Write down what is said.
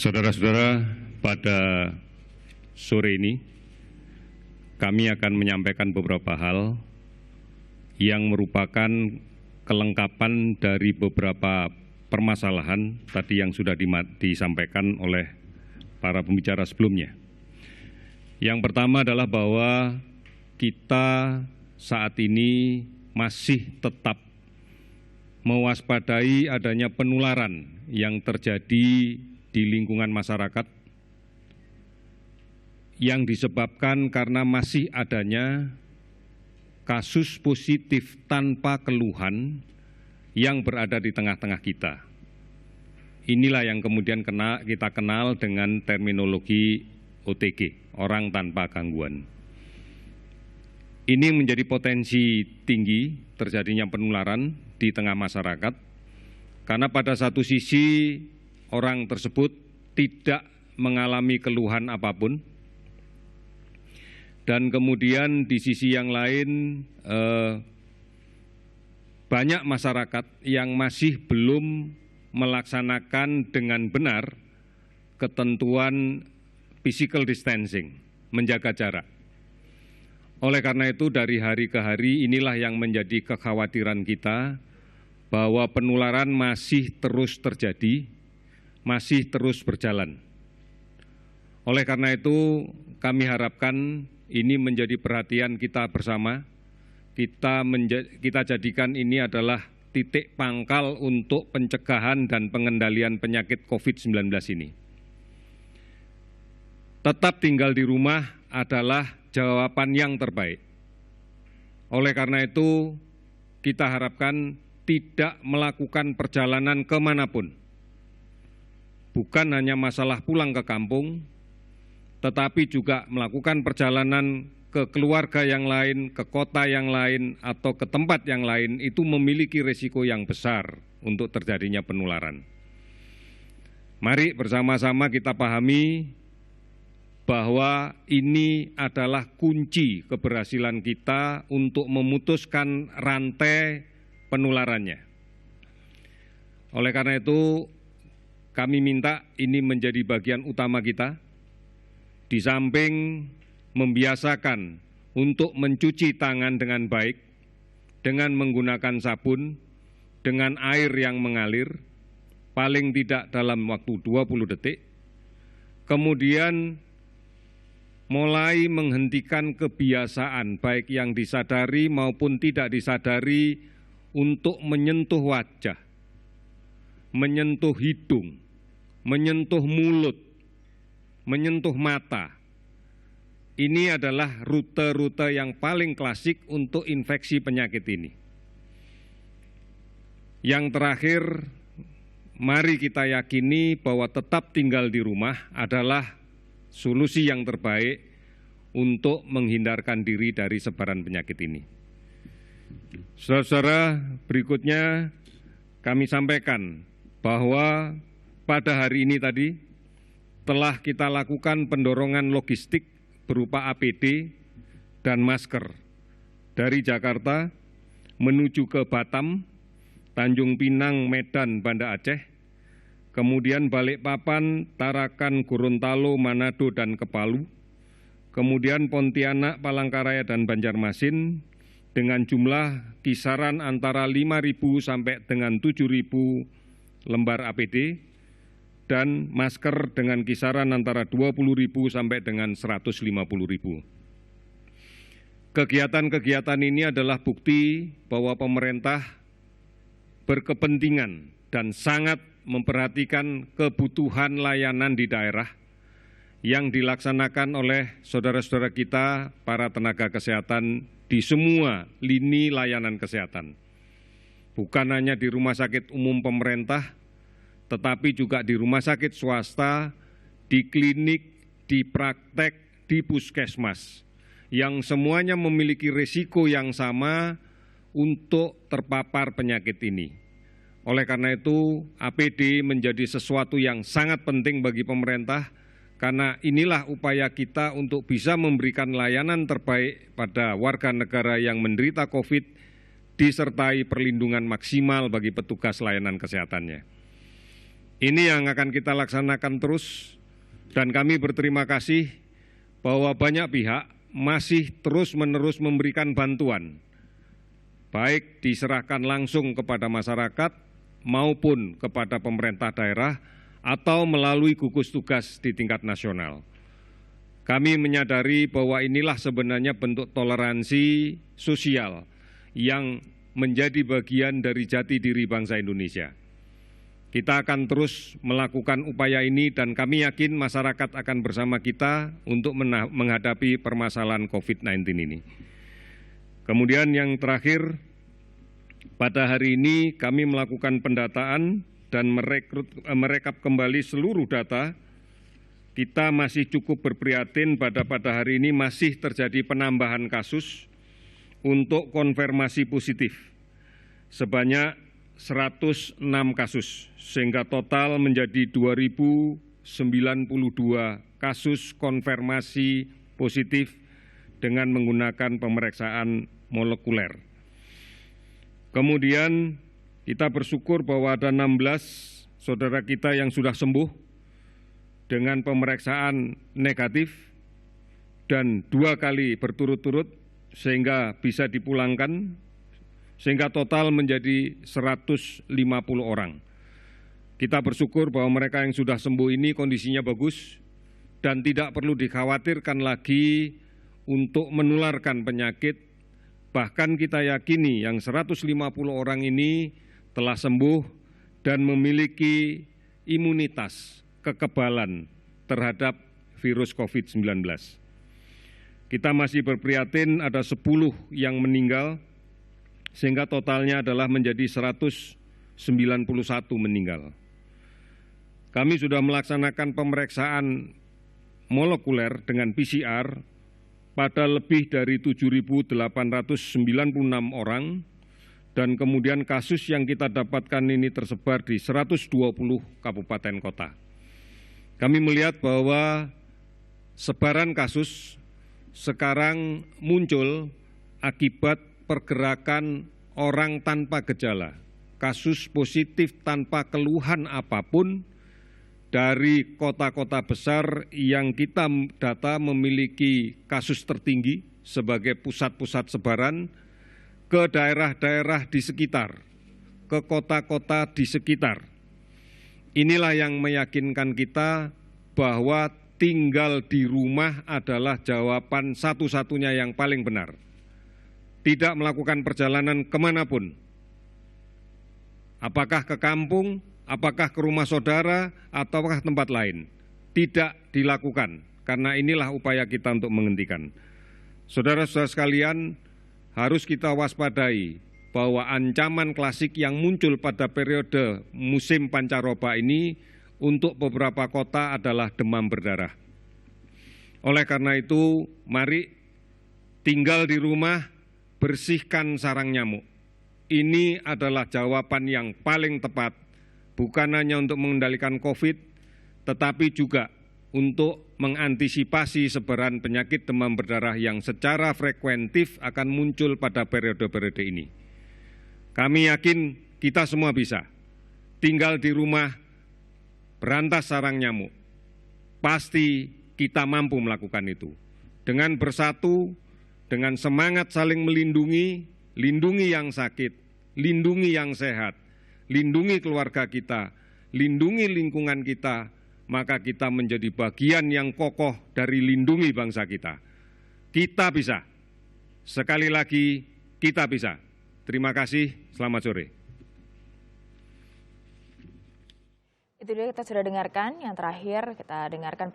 Saudara-saudara, pada sore ini kami akan menyampaikan beberapa hal yang merupakan kelengkapan dari beberapa permasalahan tadi yang sudah disampaikan oleh para pembicara sebelumnya. Yang pertama adalah bahwa kita saat ini masih tetap mewaspadai adanya penularan yang terjadi di lingkungan masyarakat yang disebabkan karena masih adanya kasus positif tanpa keluhan yang berada di tengah-tengah kita. Inilah yang kemudian kita kenal dengan terminologi OTG, orang tanpa gangguan. Ini menjadi potensi tinggi terjadinya penularan di tengah masyarakat, karena pada satu sisi orang tersebut tidak mengalami keluhan apapun, dan kemudian di sisi yang lain banyak masyarakat yang masih belum melaksanakan dengan benar ketentuan physical distancing, menjaga jarak. Oleh karena itu dari hari ke hari inilah yang menjadi kekhawatiran kita, bahwa penularan masih terus terjadi, masih terus berjalan. Oleh karena itu kami harapkan ini menjadi perhatian kita bersama. Kita jadikan ini adalah titik pangkal untuk pencegahan dan pengendalian penyakit COVID-19 ini. Tetap tinggal di rumah adalah jawaban yang terbaik. Oleh karena itu kita harapkan tidak melakukan perjalanan kemanapun. Bukan hanya masalah pulang ke kampung, tetapi juga melakukan perjalanan ke keluarga yang lain, ke kota yang lain, atau ke tempat yang lain, itu memiliki risiko yang besar untuk terjadinya penularan. Mari bersama-sama kita pahami bahwa ini adalah kunci keberhasilan kita untuk memutuskan rantai penularannya. Oleh karena itu, kami minta ini menjadi bagian utama kita, di samping membiasakan untuk mencuci tangan dengan baik, dengan menggunakan sabun, dengan air yang mengalir, paling tidak dalam waktu 20 detik, kemudian mulai menghentikan kebiasaan, baik yang disadari maupun tidak disadari, untuk menyentuh wajah, menyentuh hidung, menyentuh mulut, menyentuh mata. Ini adalah rute-rute yang paling klasik untuk infeksi penyakit ini. Yang terakhir, mari kita yakini bahwa tetap tinggal di rumah adalah solusi yang terbaik untuk menghindarkan diri dari sebaran penyakit ini. Saudara-saudara, berikutnya kami sampaikan bahwa pada hari ini tadi telah kita lakukan pendorongan logistik berupa APD dan masker dari Jakarta menuju ke Batam, Tanjung Pinang, Medan, Banda Aceh, kemudian Balikpapan, Tarakan, Gorontalo, Manado, dan Kepalu, kemudian Pontianak, Palangkaraya, dan Banjarmasin, dengan jumlah kisaran antara 5.000 sampai dengan 7.000 lembar APD, dan masker dengan kisaran antara 20.000 sampai dengan 150.000. Kegiatan-kegiatan ini adalah bukti bahwa pemerintah berkepentingan dan sangat memperhatikan kebutuhan layanan di daerah yang dilaksanakan oleh saudara-saudara kita, para tenaga kesehatan di semua lini layanan kesehatan. Bukan hanya di rumah sakit umum pemerintah, tetapi juga di rumah sakit swasta, di klinik, di praktek, di puskesmas, yang semuanya memiliki risiko yang sama untuk terpapar penyakit ini. Oleh karena itu, APD menjadi sesuatu yang sangat penting bagi pemerintah, karena inilah upaya kita untuk bisa memberikan layanan terbaik pada warga negara yang menderita COVID, disertai perlindungan maksimal bagi petugas layanan kesehatannya. Ini yang akan kita laksanakan terus dan kami berterima kasih bahwa banyak pihak masih terus-menerus memberikan bantuan, baik diserahkan langsung kepada masyarakat maupun kepada pemerintah daerah atau melalui gugus tugas di tingkat nasional. Kami menyadari bahwa inilah sebenarnya bentuk toleransi sosial yang menjadi bagian dari jati diri bangsa Indonesia. Kita akan terus melakukan upaya ini dan kami yakin masyarakat akan bersama kita untuk menghadapi permasalahan COVID-19 ini. Kemudian yang terakhir, pada hari ini kami melakukan pendataan dan merekap kembali seluruh data. Kita masih cukup berprihatin pada hari ini masih terjadi penambahan kasus untuk konfirmasi positif sebanyak 106 kasus, sehingga total menjadi 2.092 kasus konfirmasi positif dengan menggunakan pemeriksaan molekuler. Kemudian kita bersyukur bahwa ada 16 saudara kita yang sudah sembuh dengan pemeriksaan negatif dan 2 kali berturut-turut sehingga bisa dipulangkan, sehingga total menjadi 150 orang. Kita bersyukur bahwa mereka yang sudah sembuh ini kondisinya bagus dan tidak perlu dikhawatirkan lagi untuk menularkan penyakit. Bahkan kita yakini yang 150 orang ini telah sembuh dan memiliki imunitas, kekebalan terhadap virus COVID-19. Kita masih berprihatin ada 10 yang meninggal, sehingga totalnya adalah menjadi 191 meninggal. Kami sudah melaksanakan pemeriksaan molekuler dengan PCR pada lebih dari 7.896 orang, dan kemudian kasus yang kita dapatkan ini tersebar di 120 kabupaten kota. Kami melihat bahwa sebaran kasus sekarang muncul akibat pergerakan orang tanpa gejala, kasus positif tanpa keluhan apapun dari kota-kota besar yang kita data memiliki kasus tertinggi sebagai pusat-pusat sebaran ke daerah-daerah di sekitar, ke kota-kota di sekitar. Inilah yang meyakinkan kita bahwa tinggal di rumah adalah jawaban satu-satunya yang paling benar. Tidak melakukan perjalanan kemanapun, apakah ke kampung, apakah ke rumah saudara, ataukah tempat lain. Tidak dilakukan, karena inilah upaya kita untuk menghentikan. Saudara-saudara sekalian, harus kita waspadai bahwa ancaman klasik yang muncul pada periode musim pancaroba ini untuk beberapa kota adalah demam berdarah. Oleh karena itu, mari tinggal di rumah, bersihkan sarang nyamuk. Ini adalah jawaban yang paling tepat, bukan hanya untuk mengendalikan COVID, tetapi juga untuk mengantisipasi sebaran penyakit demam berdarah yang secara frekuentif akan muncul pada periode-periode ini. Kami yakin kita semua bisa. Tinggal di rumah, berantas sarang nyamuk. Pasti kita mampu melakukan itu. Dengan bersatu, dengan semangat saling melindungi, lindungi yang sakit, lindungi yang sehat, lindungi keluarga kita, lindungi lingkungan kita, maka kita menjadi bagian yang kokoh dari lindungi bangsa kita. Kita bisa. Sekali lagi, kita bisa. Terima kasih, selamat sore. Itu dia kita sudah dengarkan, yang terakhir kita dengarkan